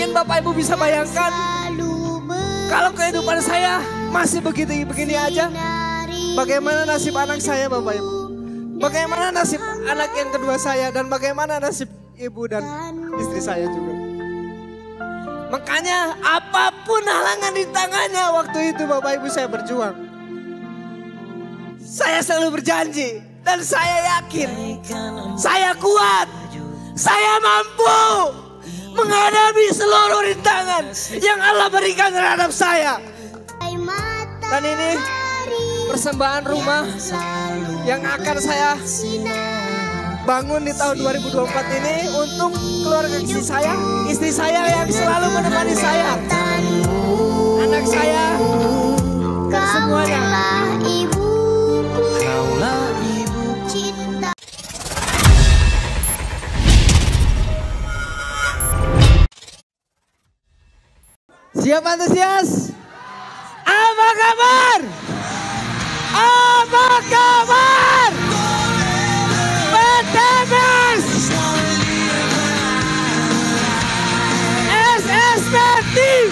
Mungkin Bapak Ibu bisa bayangkan kalau kehidupan saya masih begini aja, bagaimana nasib anak saya Bapak Ibu? Bagaimana nasib anak yang kedua saya dan bagaimana nasib ibu dan istri saya juga. Makanya apapun halangan di tangannya waktu itu Bapak Ibu saya berjuang. Saya selalu berjanji dan saya yakin saya kuat, saya mampu menghadapi seluruh rintangan yang Allah berikan terhadap saya. Dan ini persembahan rumah yang akan saya bangun di tahun 2024 ini untuk keluarga istri saya yang selalu menemani saya, anak saya, dan semuanya. Siap antusias? Apa kabar? Apa kabar? PTBS SSB Team.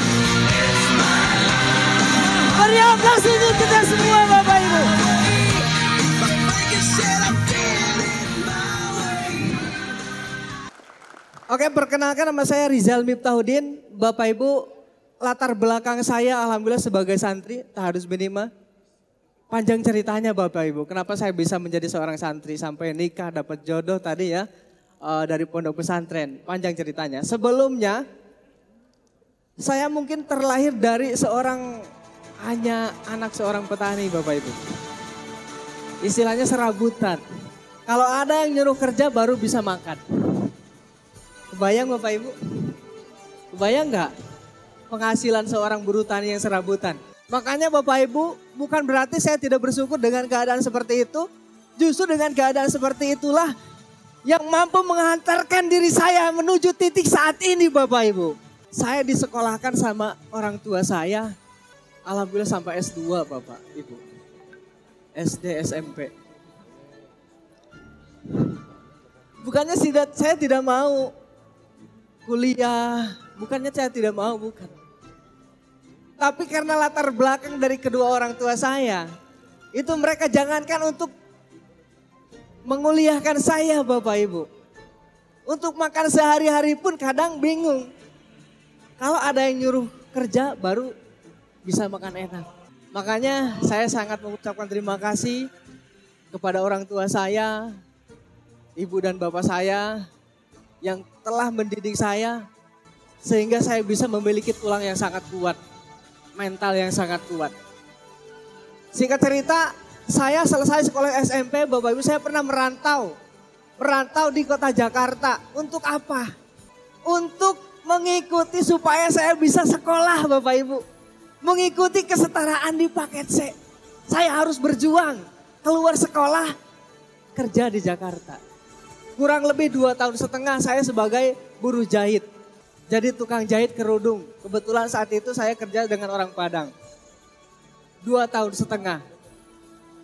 Beri aplaus untuk kita semua Bapak Ibu. Oke, perkenalkan nama saya Rizal Miftahudin. Bapak Ibu, latar belakang saya alhamdulillah sebagai santri Taharus Binima. Panjang ceritanya Bapak Ibu, kenapa saya bisa menjadi seorang santri sampai nikah, dapat jodoh tadi ya dari pondok pesantren. Panjang ceritanya. Sebelumnya saya mungkin terlahir dari hanya anak seorang petani Bapak Ibu. Istilahnya serabutan. Kalau ada yang nyuruh kerja baru bisa makan. Kebayang Bapak Ibu? Kebayang nggak penghasilan seorang buruh tani yang serabutan? Makanya Bapak Ibu, bukan berarti saya tidak bersyukur dengan keadaan seperti itu. Justru dengan keadaan seperti itulah yang mampu menghantarkan diri saya menuju titik saat ini Bapak Ibu. Saya disekolahkan sama orang tua saya, alhamdulillah sampai S2 Bapak Ibu. SD, SMP. Bukannya saya tidak mau kuliah, bukannya saya tidak mau, bukan. Tapi karena latar belakang dari kedua orang tua saya, itu mereka jangankan untuk menguliahkan saya Bapak Ibu. Untuk makan sehari-hari pun kadang bingung. Kalau ada yang nyuruh kerja baru bisa makan enak. Makanya saya sangat mengucapkan terima kasih kepada orang tua saya, ibu dan bapak saya yang telah mendidik saya. Sehingga saya bisa memiliki tulang yang sangat kuat. Mental yang sangat kuat. Singkat cerita, saya selesai sekolah SMP, Bapak Ibu, saya pernah merantau. Merantau di kota Jakarta. Untuk apa? Untuk mengikuti supaya saya bisa sekolah Bapak Ibu. Mengikuti kesetaraan di paket C. Saya harus berjuang, keluar sekolah, kerja di Jakarta. Kurang lebih 2 tahun setengah saya sebagai buruh jahit. Jadi tukang jahit kerudung. Kebetulan saat itu saya kerja dengan orang Padang. 2 tahun setengah.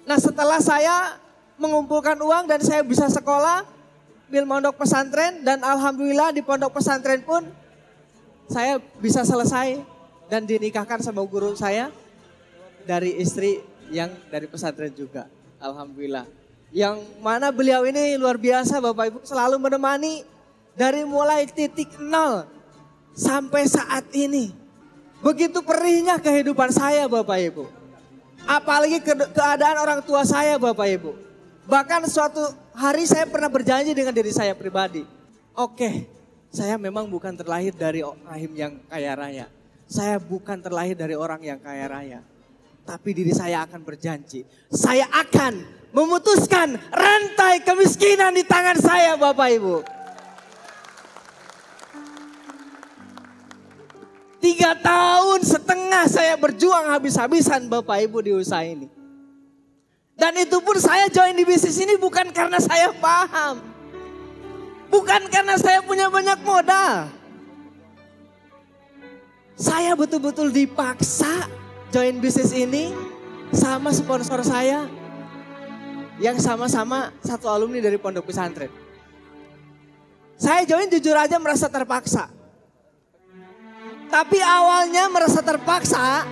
Nah setelah saya mengumpulkan uang dan saya bisa sekolah di pondok pesantren. Dan alhamdulillah di pondok pesantren pun saya bisa selesai dan dinikahkan sama guru saya. Dari istri yang dari pesantren juga. Alhamdulillah. Yang mana beliau ini luar biasa Bapak Ibu, selalu menemani dari mulai titik nol. Sampai saat ini. Begitu perihnya kehidupan saya Bapak Ibu. Apalagi keadaan orang tua saya Bapak Ibu. Bahkan suatu hari saya pernah berjanji dengan diri saya pribadi. Oke, saya memang bukan terlahir dari rahim yang kaya raya. Saya bukan terlahir dari orang yang kaya raya. Tapi diri saya akan berjanji. Saya akan memutuskan rantai kemiskinan di tangan saya Bapak Ibu. 3 tahun setengah saya berjuang habis-habisan Bapak Ibu di usaha ini. Dan itu pun saya join di bisnis ini bukan karena saya paham. Bukan karena saya punya banyak modal. Saya betul-betul dipaksa join bisnis ini sama sponsor saya. Yang sama-sama satu alumni dari pondok pesantren. Saya join jujur aja merasa terpaksa. Tapi awalnya merasa terpaksa.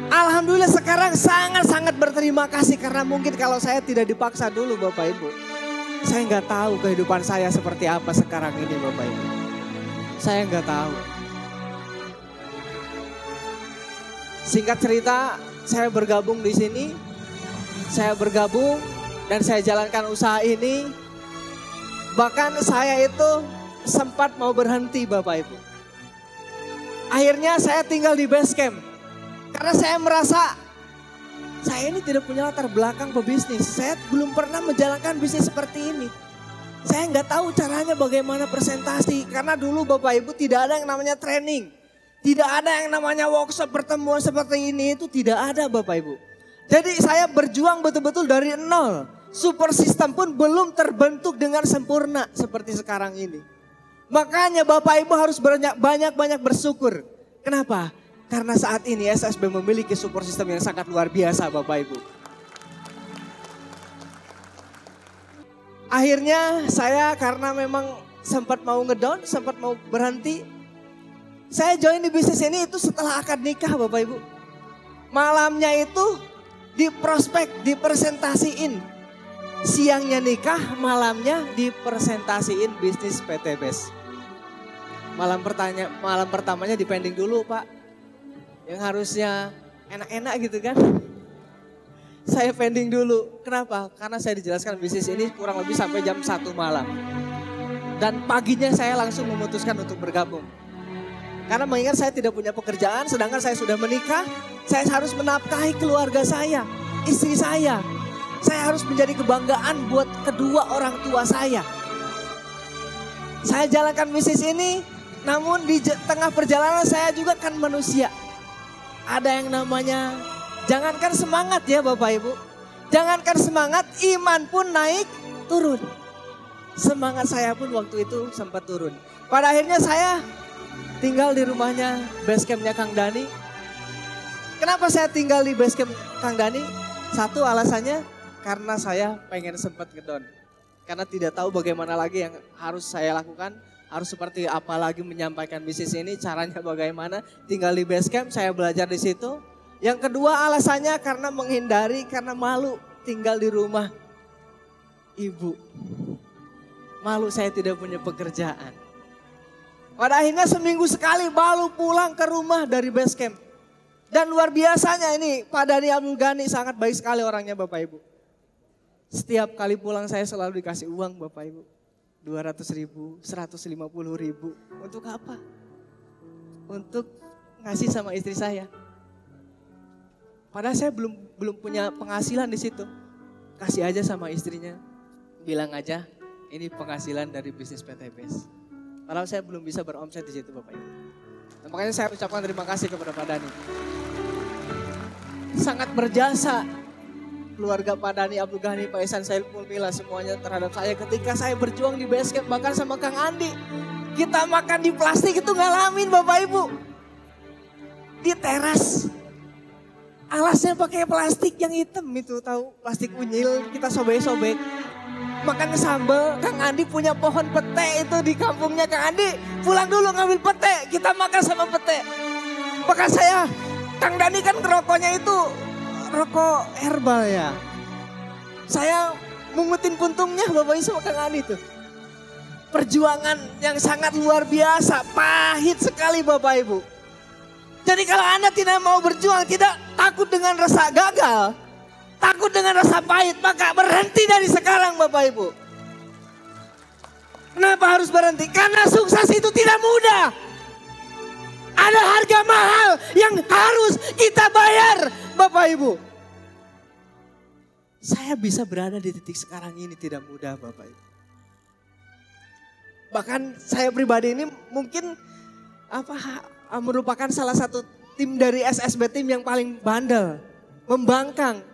Alhamdulillah sekarang sangat-sangat berterima kasih. Karena mungkin kalau saya tidak dipaksa dulu Bapak Ibu, saya nggak tahu kehidupan saya seperti apa sekarang ini Bapak Ibu. Saya nggak tahu. Singkat cerita, saya bergabung di sini. Saya bergabung dan saya jalankan usaha ini. Bahkan saya itu sempat mau berhenti Bapak Ibu. Akhirnya saya tinggal di base camp. Karena saya merasa saya ini tidak punya latar belakang pebisnis. Saya belum pernah menjalankan bisnis seperti ini. Saya nggak tahu caranya bagaimana presentasi. Karena dulu Bapak Ibu tidak ada yang namanya training. Tidak ada yang namanya workshop pertemuan seperti ini. Itu tidak ada Bapak Ibu. Jadi saya berjuang betul-betul dari nol. Super system pun belum terbentuk dengan sempurna seperti sekarang ini. Makanya Bapak Ibu harus banyak-banyak bersyukur. Kenapa? Karena saat ini SSB memiliki support system yang sangat luar biasa Bapak Ibu. Akhirnya saya karena memang sempat mau ngedown, sempat mau berhenti. Saya join di bisnis ini itu setelah akad nikah Bapak Ibu. Malamnya itu diprospek, dipresentasiin. Siangnya nikah, malamnya dipresentasiin bisnis PT BES. Malam pertamanya dipending dulu Pak. Yang harusnya enak-enak gitu kan. Saya pending dulu. Kenapa? Karena saya dijelaskan bisnis ini kurang lebih sampai jam 1 malam. Dan paginya saya langsung memutuskan untuk bergabung. Karena mengingat saya tidak punya pekerjaan, sedangkan saya sudah menikah. Saya harus menafkahi keluarga saya, istri saya. Saya harus menjadi kebanggaan buat kedua orang tua saya. Saya jalankan bisnis ini, namun di tengah perjalanan saya juga kan manusia. Ada yang namanya, jangankan semangat ya Bapak Ibu. Jangankan semangat, iman pun naik turun. Semangat saya pun waktu itu sempat turun. Pada akhirnya saya tinggal di rumahnya, base campnya Kang Dani. Kenapa saya tinggal di base camp Kang Dani? Satu alasannya karena saya pengen sempat ngedown. Karena tidak tahu bagaimana lagi yang harus saya lakukan. Harus seperti apa lagi menyampaikan bisnis ini, caranya bagaimana. Tinggal di base camp, saya belajar di situ. Yang kedua alasannya karena menghindari, karena malu tinggal di rumah ibu. Malu saya tidak punya pekerjaan. Pada akhirnya seminggu sekali baru pulang ke rumah dari base camp. Dan luar biasanya ini Pak Dhani Abdul Ghani sangat baik sekali orangnya Bapak Ibu. Setiap kali pulang saya selalu dikasih uang Bapak Ibu. 200.000, 150.000. Untuk apa? Untuk ngasih sama istri saya. Padahal saya belum punya penghasilan di situ. Kasih aja sama istrinya. Bilang aja ini penghasilan dari bisnis PT BES. Padahal saya belum bisa beromset di situ Bapak Ibu. Nah, makanya saya ucapkan terima kasih kepada Pak Dhani. Sangat berjasa keluarga Pak Dhani Abdul Ghani, Pak Ihsan Saiful Mila semuanya terhadap saya ketika saya berjuang di base camp, bahkan sama Kang Andi. Kita makan di plastik itu ngalamin Bapak Ibu. Di teras. Alasnya pakai plastik yang hitam itu, tahu plastik unyil, kita sobek-sobek. Makan sambal, Kang Andi punya pohon pete itu di kampungnya Kang Andi. Pulang dulu ngambil pete, kita makan sama pete. Maka saya, Kang Dhani kan rokoknya itu rokok herbal ya. Saya mungutin puntungnya Bapak Ibu sama Kang Andi tuh. Perjuangan yang sangat luar biasa, pahit sekali Bapak Ibu. Jadi kalau Anda tidak mau berjuang, tidak takut dengan rasa gagal, takut dengan rasa pahit, maka berhenti dari sekarang Bapak Ibu. Kenapa harus berhenti? Karena sukses itu tidak mudah. Ada harga mahal yang harus kita bayar Bapak Ibu. Saya bisa berada di titik sekarang ini tidak mudah Bapak Ibu. Bahkan saya pribadi ini mungkin merupakan salah satu tim dari SSB tim yang paling bandel, membangkang,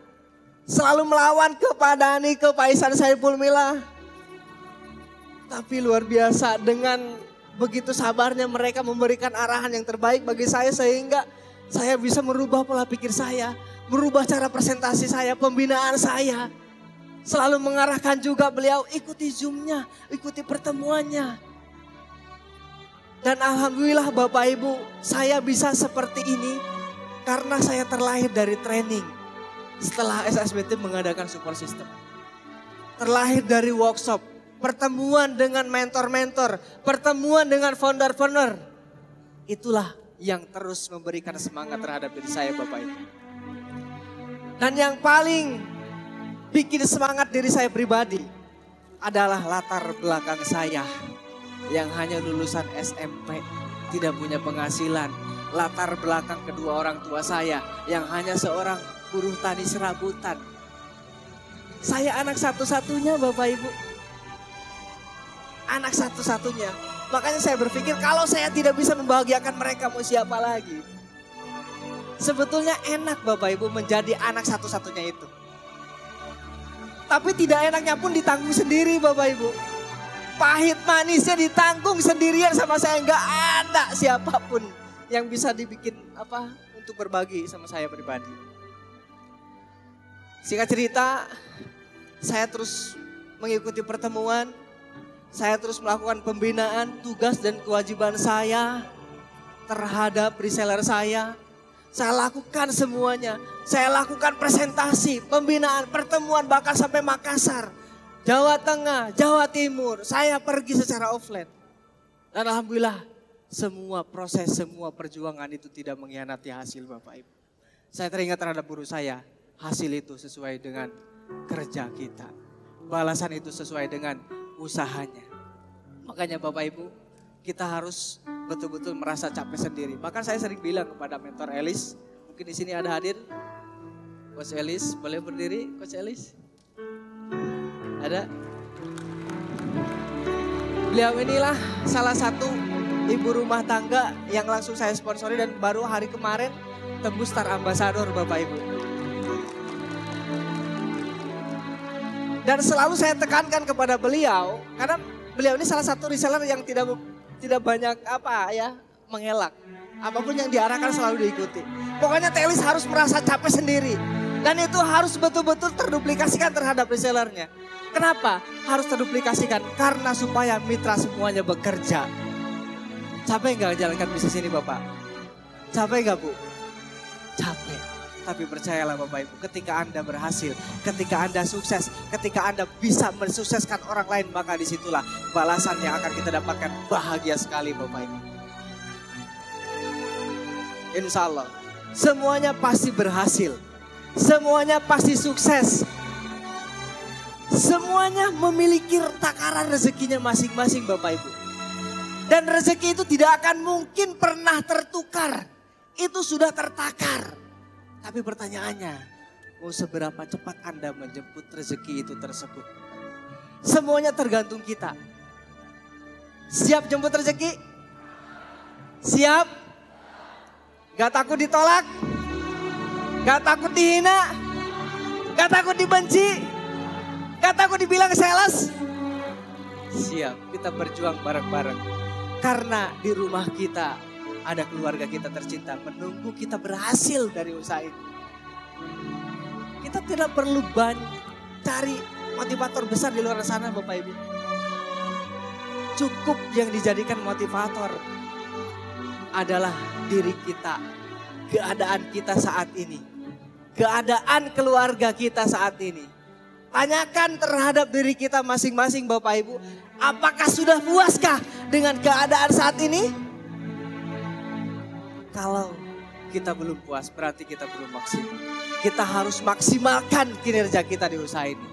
selalu melawan ke Pak Dhani, ke Pak Ihsan Saiful Mila. Tapi luar biasa dengan begitu sabarnya mereka memberikan arahan yang terbaik bagi saya sehingga saya bisa merubah pola pikir saya, merubah cara presentasi saya, pembinaan saya. Selalu mengarahkan juga beliau ikuti Zoom-nya, ikuti pertemuannya. Dan alhamdulillah Bapak Ibu, saya bisa seperti ini karena saya terlahir dari training setelah SSBT mengadakan support system. Terlahir dari workshop, pertemuan dengan mentor-mentor, pertemuan dengan founder-founder. Itulah yang terus memberikan semangat terhadap diri saya Bapak Ibu. Dan yang paling bikin semangat diri saya pribadi adalah latar belakang saya yang hanya lulusan SMP, tidak punya penghasilan. Latar belakang kedua orang tua saya yang hanya seorang buruh tani serabutan. Saya anak satu-satunya Bapak Ibu. Anak satu-satunya. Makanya saya berpikir kalau saya tidak bisa membahagiakan mereka mau siapa lagi. Sebetulnya enak Bapak Ibu menjadi anak satu-satunya itu. Tapi tidak enaknya pun ditanggung sendiri Bapak Ibu. Pahit manisnya ditanggung sendirian sama saya. Nggak ada siapapun yang bisa dibikin untuk berbagi sama saya pribadi. Singkat cerita, saya terus mengikuti pertemuan. Saya terus melakukan pembinaan tugas dan kewajiban saya terhadap reseller saya. Saya lakukan semuanya. Saya lakukan presentasi, pembinaan, pertemuan bahkan sampai Makassar. Jawa Tengah, Jawa Timur, saya pergi secara offline. Dan alhamdulillah semua proses, semua perjuangan itu tidak mengkhianati hasil Bapak Ibu. Saya teringat terhadap guru saya, hasil itu sesuai dengan kerja kita. Balasan itu sesuai dengan usahanya. Makanya Bapak Ibu, kita harus betul-betul merasa capek sendiri. Bahkan saya sering bilang kepada mentor Elis, mungkin di sini ada hadir, Coach Elis, boleh berdiri Coach Elis? Ada. Beliau inilah salah satu ibu rumah tangga yang langsung saya sponsori dan baru hari kemarin tembus Star Ambassador Bapak Ibu. Dan selalu saya tekankan kepada beliau karena beliau ini salah satu reseller yang tidak banyak mengelak. Apapun yang diarahkan selalu diikuti. Pokoknya Telis harus merasa capek sendiri. Dan itu harus betul-betul terduplikasikan terhadap resellernya. Kenapa? Harus terduplikasikan karena supaya mitra semuanya bekerja. Capek nggak jalankan bisnis ini Bapak? Capek nggak Bu? Capek. Tapi percayalah Bapak Ibu, ketika Anda berhasil, ketika Anda sukses, ketika Anda bisa mensukseskan orang lain, maka disitulah balasan yang akan kita dapatkan. Bahagia sekali Bapak Ibu. Insya Allah, semuanya pasti berhasil. Semuanya pasti sukses. Semuanya memiliki takaran rezekinya masing-masing Bapak Ibu. Dan rezeki itu tidak akan mungkin pernah tertukar. Itu sudah tertakar. Tapi pertanyaannya, mau seberapa cepat Anda menjemput rezeki itu tersebut? Semuanya tergantung kita. Siap jemput rezeki? Siap? Gak takut ditolak? Gak takut dihina? Gak takut dibenci? Gak takut dibilang sales? Siap, kita berjuang bareng-bareng. Karena di rumah kita ada keluarga kita tercinta menunggu kita berhasil dari usaha ini. Kita tidak perlu cari motivator besar di luar sana Bapak Ibu. Cukup yang dijadikan motivator adalah diri kita, keadaan kita saat ini, keadaan keluarga kita saat ini. Tanyakan terhadap diri kita masing-masing Bapak Ibu, apakah sudah puaskah dengan keadaan saat ini? Kalau kita belum puas berarti kita belum maksimal. Kita harus maksimalkan kinerja kita di usaha ini.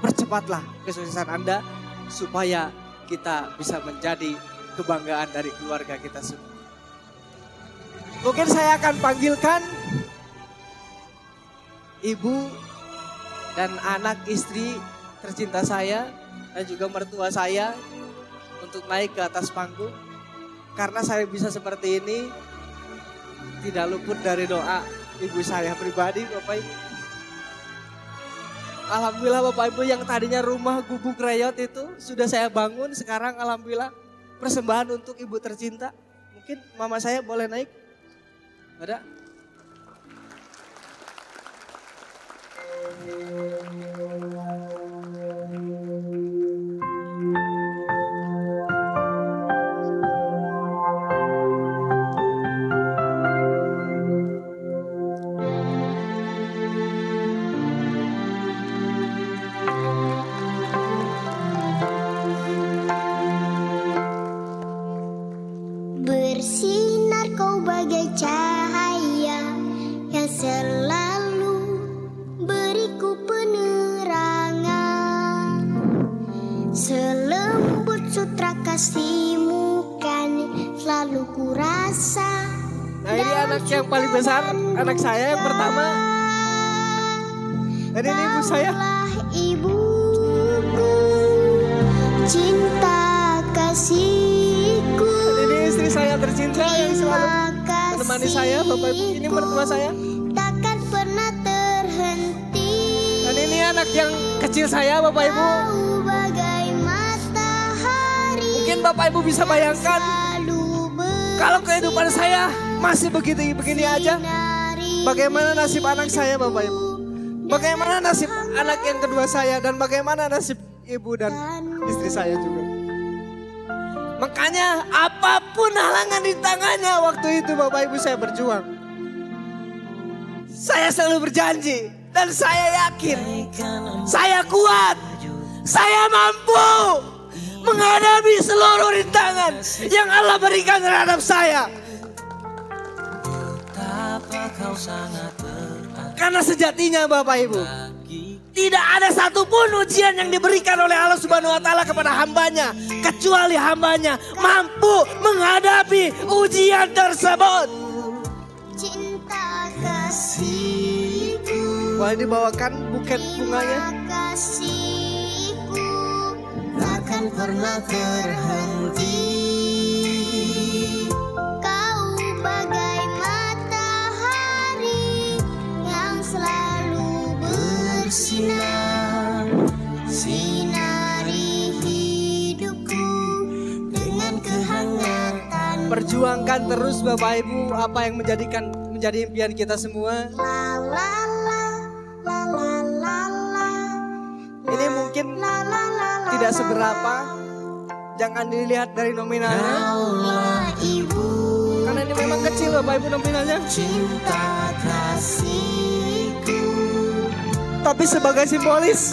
Percepatlah kesuksesan Anda supaya kita bisa menjadi kebanggaan dari keluarga kita semua. Mungkin saya akan panggilkan ibu dan anak istri tercinta saya dan juga mertua saya untuk naik ke atas panggung. Karena saya bisa seperti ini tidak luput dari doa ibu saya pribadi Bapak Ibu. Alhamdulillah Bapak Ibu, yang tadinya rumah gubuk reyot itu sudah saya bangun. Sekarang alhamdulillah persembahan untuk ibu tercinta. Mungkin mama saya boleh naik? Ada? Kau bagai cahaya yang selalu beriku penerangan. Selembut sutra kasih-Mu kan selalu kurasa. Nah ini anak yang paling besar, anak saya yang pertama. Dan ini ibu saya. Ibuku, cinta kasihku. Dan ini istri saya tercinta yang selalu menemani saya, Bapak Ibu. Ini mertua saya. Takkan pernah terhenti. Dan ini anak yang kecil saya, Bapak Ibu. Bagai matahari. Mungkin Bapak Ibu bisa bayangkan kalau kehidupan saya masih begini aja, bagaimana nasib anak saya, Bapak Ibu? Bagaimana nasib anak yang kedua saya dan bagaimana nasib ibu dan istri saya juga. Makanya apapun halangan di tangannya waktu itu Bapak Ibu saya berjuang. Saya selalu berjanji dan saya yakin saya kuat, saya mampu menghadapi seluruh rintangan yang Allah berikan terhadap saya. Karena sejatinya Bapak Ibu, tidak ada satupun ujian yang diberikan oleh Allah Subhanahu wa Ta'ala kepada hambanya, kecuali hambanya mampu menghadapi ujian tersebut. Cinta kasihku, Boleh dibawakan buket bunganya? kasihku takkan pernah terhenti. Kau bagai matahari yang selalu bersinar, sinari hidupku dengan kehangatan. Perjuangkan terus Bapak Ibu apa yang menjadi impian kita semua. La la la la la la la. Ini mungkin tidak seberapa, jangan dilihat dari nominalnya. Kaulah ibu, Karena ini memang kecil Bapak Ibu nominalnya. cinta kasihku. Tapi sebagai simbolis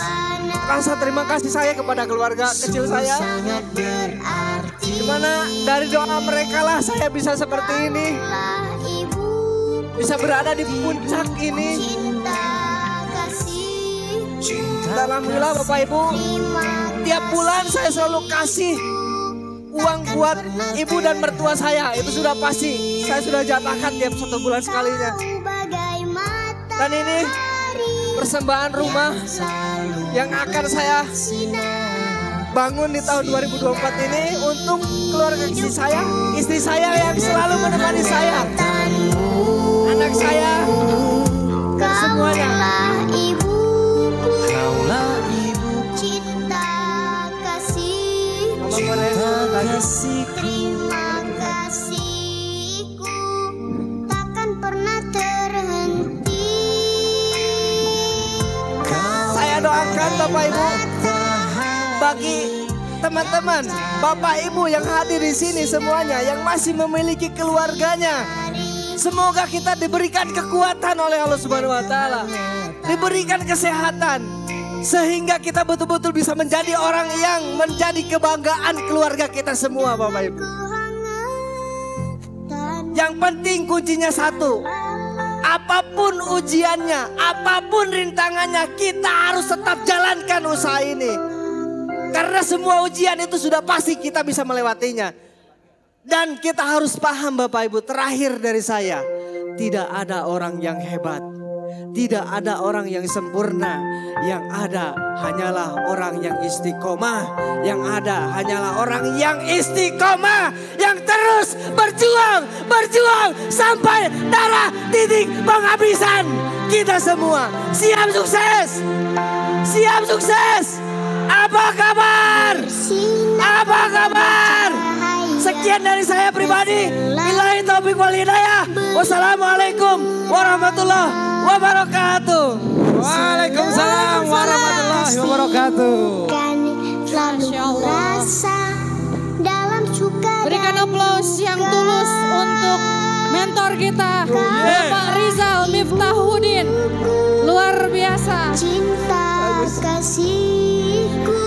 rasa terima kasih saya kepada keluarga kecil saya. Sangat berarti. Dimana dari doa mereka lah saya bisa seperti ini. Kaulah ibu, Bisa berada di puncak ini. cinta kasihku. Dan alhamdulillah Bapak Ibu, tiap bulan saya selalu kasih uang buat ibu dan mertua saya. Itu sudah pasti. Saya sudah jatahkan tiap 1 bulan sekalinya. Bagai Dan ini persembahan rumah yang akan saya bangun di tahun 2024 ini untuk keluarga istri saya yang selalu menemani saya, anak saya, dan semuanya. Kaulah ibu, cinta kasihku. Terima kasihku takkan pernah terhenti. Saya doakan Bapak Ibu bagi teman-teman Bapak Ibu yang hadir di sini semuanya yang masih memiliki keluarganya. Semoga kita diberikan kekuatan oleh Allah Subhanahu wa Ta'ala, diberikan kesehatan sehingga kita betul-betul bisa menjadi orang yang menjadi kebanggaan keluarga kita semua, Bapak Ibu. Yang penting kuncinya satu, apapun ujiannya, apapun rintangannya, kita harus tetap jalankan usaha ini. Karena semua ujian itu sudah pasti kita bisa melewatinya. Dan kita harus paham Bapak Ibu, terakhir dari saya, tidak ada orang yang hebat, tidak ada orang yang sempurna, yang ada hanyalah orang yang istiqomah, yang ada hanyalah orang yang istiqomah, yang terus berjuang sampai darah titik penghabisan. Kita semua siap sukses, siap sukses. Apa kabar? Apa kabar? Sekian dari saya pribadi. Billahi taufiq wal hidayah. Wassalamualaikum warahmatullahi wabarakatuh. Waalaikumsalam warahmatullahi wabarakatuh. Berikan aplaus yang tulus untuk mentor kita, Bapak Rizal Miftahuddin. Luar biasa. Cinta kasihku,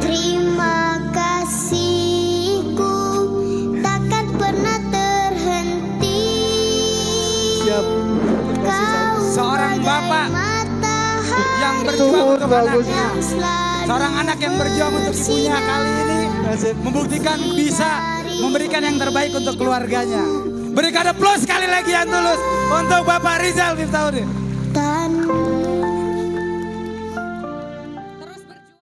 terima kasihku takkan pernah terhenti. bapak yang berjuang untuk anaknya. Seorang anak yang berjuang untuk ibunya kali ini membuktikan bisa memberikan yang terbaik untuk keluarganya. Berikan aplaus sekali lagi yang tulus untuk Bapak Rizal Miftahudin.